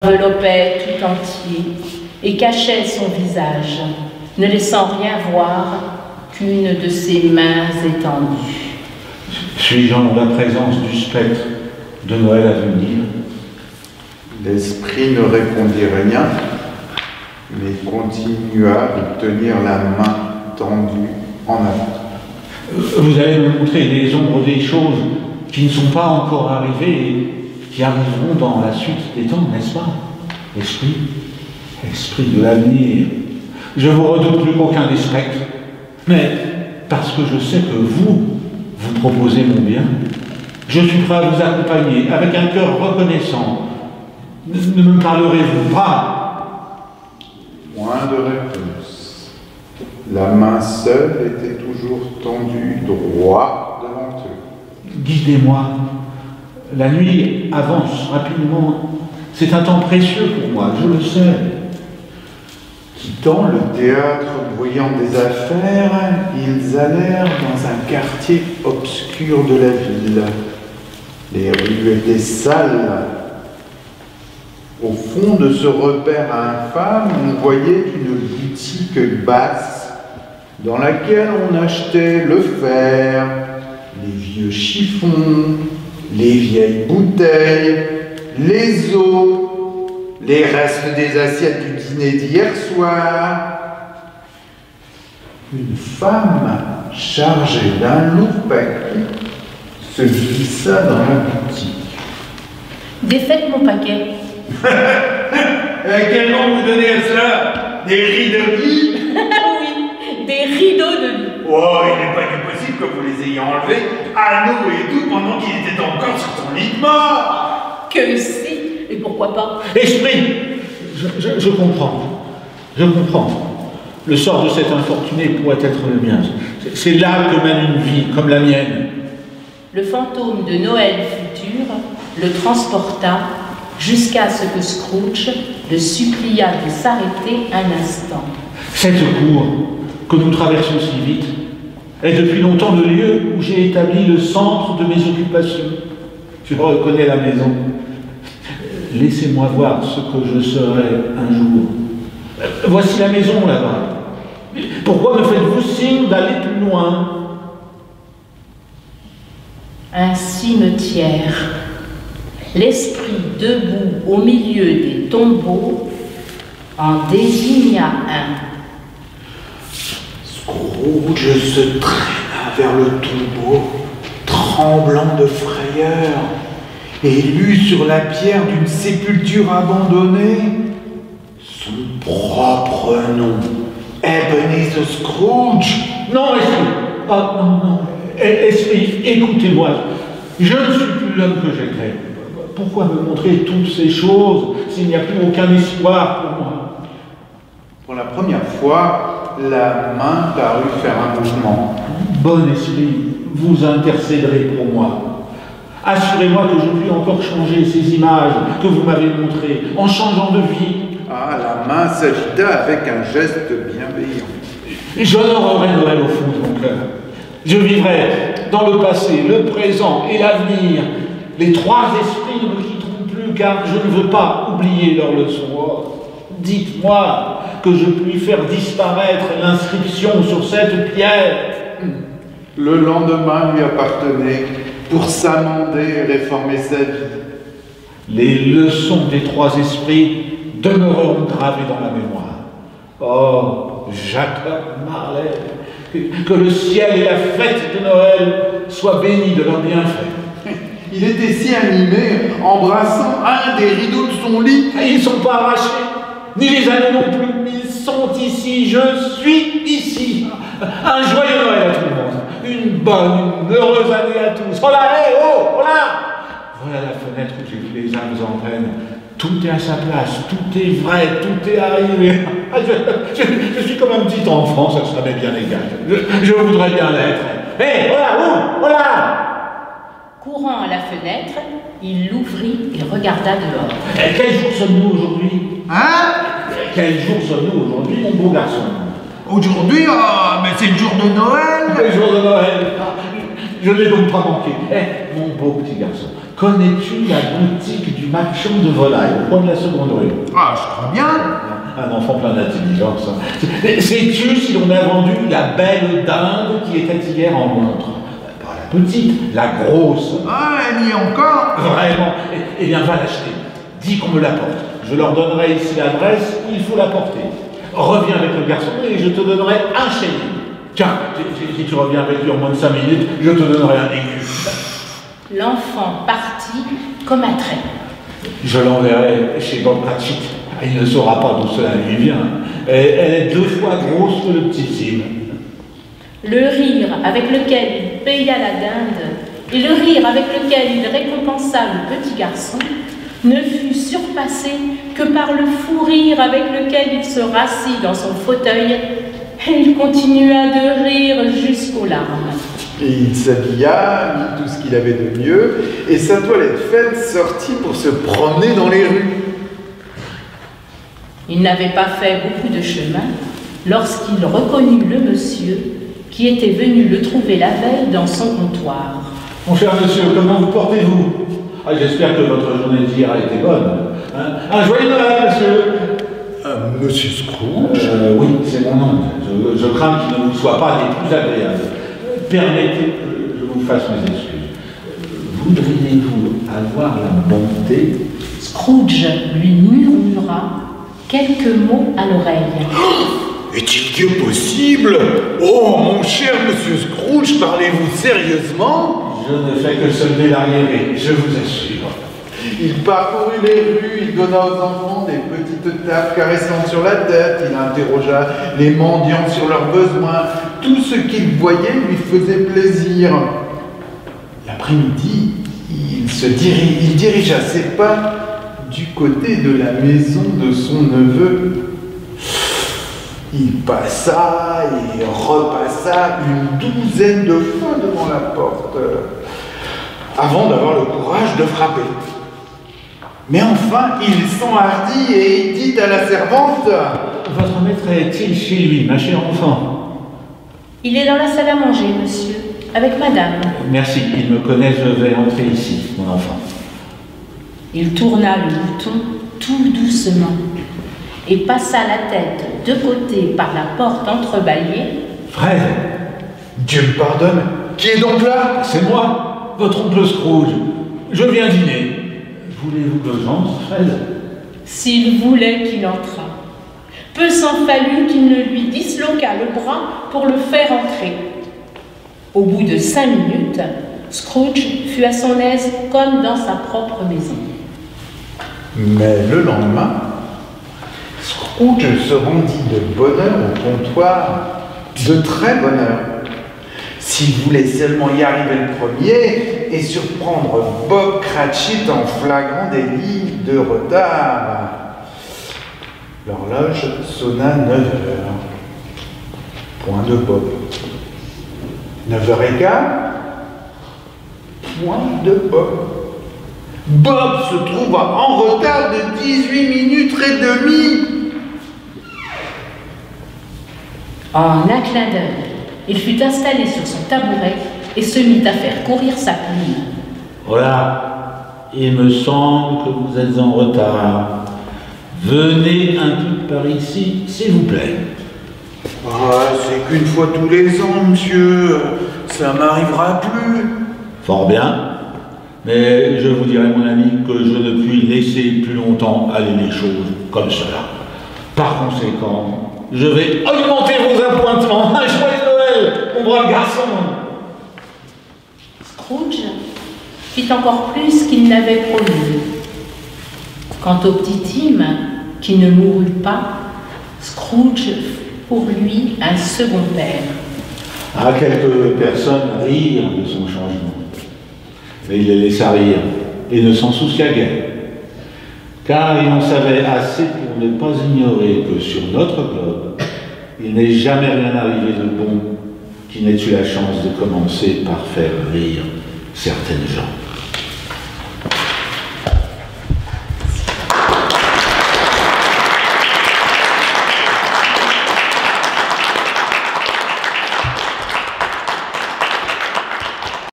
Enveloppait tout entier et cachait son visage, ne laissant rien voir qu'une de ses mains étendues. Suis-je en la présence du spectre de Noël à venir? L'esprit ne répondit rien, mais continua de tenir la main tendue en avant. Vous allez me montrer les ombres des choses qui ne sont pas encore arrivées et qui arriveront dans la suite des temps, n'est-ce pas? Esprit, esprit de l'avenir. Je vous redoute plus qu'aucun des spectres, mais parce que je sais que vous proposez mon bien, je suis prêt à vous accompagner avec un cœur reconnaissant. Ne me parlerez-vous pas? Point de réponse. La main seule était toujours tendue droit devant eux. Guidez-moi. La nuit avance rapidement. C'est un temps précieux pour moi, je le sais. Quittant le théâtre bruyant des affaires, ils allèrent dans un quartier obscur de la ville. Les rues étaient sales. Au fond de ce repère infâme, on voyait une boutique basse dans laquelle on achetait le fer, les vieux chiffons, les vieilles bouteilles, les os, les restes des assiettes du dîner d'hier soir. Une femme chargée d'un lourd paquet se glissa dans la boutique. Défaites mon paquet. Quel nom vous donnez à cela? Des rideaux de lit? Oui, des rideaux de lit. Oh, il n'est pas impossible que vous les ayez enlevés à nous et tout pendant qu'il était encore sur son lit de mort. Que si, et pourquoi pas? Esprit, je comprends. Je comprends. Le sort de cet infortuné pourrait être le mien. C'est là que mène une vie comme la mienne. Le fantôme de Noël futur le transporta jusqu'à ce que Scrooge le supplia de s'arrêter un instant. Cette cour que nous traversons si vite est depuis longtemps le lieu où j'ai établi le centre de mes occupations. Je reconnais la maison. Laissez-moi voir ce que je serai un jour. Voici la maison là-bas. Pourquoi me faites-vous signe d'aller plus loin? Un cimetière. L'esprit debout au milieu des tombeaux en désigna un. Scrooge se traîna vers le tombeau, tremblant de frayeur, et lut sur la pierre d'une sépulture abandonnée son propre nom, Ebenezer Scrooge. Non, Esprit. Ah, non. Esprit, écoutez-moi. Je ne suis plus l'homme que j'étais. Pourquoi me montrer toutes ces choses s'il n'y a plus aucun espoir pour moi? Pour la première fois, la main parut faire un mouvement. Bon esprit, vous intercéderez pour moi. Assurez-moi que je puis encore changer ces images que vous m'avez montrées, en changeant de vie. Ah, la main s'agita avec un geste bienveillant. J'honorerai Noël au fond de mon cœur. Je vivrai dans le passé, le présent et l'avenir. Les trois esprits ne me quitteront plus car je ne veux pas oublier leurs leçons. Oh, dites-moi que je puis faire disparaître l'inscription sur cette pierre. Le lendemain lui appartenait pour s'amender et réformer sa vie. Les leçons des trois esprits demeureront gravées dans ma mémoire. Oh, Jacob Marley, que le ciel et la fête de Noël soient bénis de leurs bienfaits. Il était si animé, embrassant un des rideaux de son lit. Ils ne sont pas arrachés, ni les anneaux non plus. Ils sont ici, je suis ici. Un joyeux Noël à tout le monde. Une bonne, une heureuse année à tous. Oh là, hé, oh là! Voilà la fenêtre où j'ai vu les âmes en peine. Tout est à sa place, tout est vrai, tout est arrivé. Je suis comme un petit enfant, ça serait bien égal. Je voudrais bien l'être. Hé, voilà, où? Voilà! Courant à la fenêtre, il l'ouvrit et regarda dehors. Quel jour sommes-nous aujourd'hui? Hein? Quel jour sommes-nous aujourd'hui, mon beau garçon? Aujourd'hui, mais c'est le jour de Noël. Le jour de Noël. Je ne l'ai donc pas manqué. Mon beau petit garçon, Connais-tu la boutique du marchand de volailles au coin de la seconde rue? Ah, je crois bien. Un enfant plein d'intelligence. Sais-tu si l'on a vendu la belle dinde qui était hier en montre? Pas la petite, la grosse. Ah, elle y est encore? Vraiment. Eh bien, va l'acheter. Dis qu'on me l'apporte. Je leur donnerai ici l'adresse, il faut l'apporter. Reviens avec le garçon et je te donnerai un chéri. Tiens, si tu reviens avec lui en moins de 5 minutes, je te donnerai un écu. L'enfant partit comme un trait. Je l'enverrai chez Bob Cratchit. Il ne saura pas d'où cela lui vient. Elle est 2 fois grosse que le petit Sim. Le rire avec lequel il paya la dinde et le rire avec lequel il récompensa le petit garçon ne fut surpassé que par le fou rire avec lequel il se rassit dans son fauteuil et il continua de rire jusqu'aux larmes. Et il s'habilla, mit tout ce qu'il avait de mieux, et sa toilette faite sortit pour se promener dans les rues. Il n'avait pas fait beaucoup de chemin lorsqu'il reconnut le monsieur qui était venu le trouver la veille dans son comptoir. Mon cher monsieur, comment vous portez-vous? J'espère que votre journée d'hier a été bonne. Un joyeux Noël, monsieur. Monsieur Scrooge? Oui, c'est mon nom. Je crains qu'il ne vous soit pas des plus agréables. Permettez que je vous fasse mes excuses. Voudriez-vous avoir la bonté? Scrooge lui murmura quelques mots à l'oreille. Est-il Dieu possible? Oh, mon cher monsieur Scrooge, parlez-vous sérieusement? Je ne fais que semer l'arriéré, je vous assure. Il parcourut les rues, il donna aux enfants des petites tapes caressantes sur la tête, il interrogea les mendiants sur leurs besoins. Tout ce qu'il voyait lui faisait plaisir. L'après-midi, il dirigea ses pas du côté de la maison de son neveu. Il passa et repassa une 12aine de fois devant la porte, avant d'avoir le courage de frapper. Mais enfin, il s'enhardit et il dit à la servante: Votre maître est-il chez lui, ma chère enfant? Il est dans la salle à manger, monsieur, avec madame. Merci, il me connaît, je vais entrer ici, mon enfant. Il tourna le bouton tout doucement et passa la tête de côté par la porte entrebâillée. Fred! Dieu me pardonne, qui est donc là? C'est moi, votre oncle Scrooge. Je viens dîner. Voulez-vous que j'entre, Fred? S'il voulait qu'il entrât. Peu s'en fallut qu'il ne lui disloquât le bras pour le faire entrer. Au bout de 5 minutes, Scrooge fut à son aise comme dans sa propre maison. Mais le lendemain, Scrooge se rendit de bonne heure au comptoir, de très bonne heure. S'il voulait seulement y arriver le premier et surprendre Bob Cratchit en flagrant délit de retard. L'horloge sonna 9 heures. Point de Bob. 9h15. Point de Bob. Bob se trouva en retard de 18 minutes et demie. En un clin d'œil, il fut installé sur son tabouret et se mit à faire courir sa plume. Voilà, il me semble que vous êtes en retard. Venez un peu par ici, s'il vous plaît. Ah, c'est qu'une fois tous les ans, monsieur. Ça m'arrivera plus. Fort bien. Mais je vous dirai, mon ami, que je ne puis laisser plus longtemps aller les choses comme cela. Par conséquent, je vais augmenter vos appointements. Un joyeux Noël, mon brave garçon. Scrooge fit encore plus qu'il n'avait promis. Quant au petit Tim, qui ne mourut pas, Scrooge fut pour lui un second père. Ah, quelques personnes rirent de son changement. Mais il les laissa rire et ne s'en soucia guère. Car il en savait assez pour ne pas ignorer que sur notre globe, il n'est jamais rien arrivé de bon qui n'ait eu la chance de commencer par faire rire certaines gens.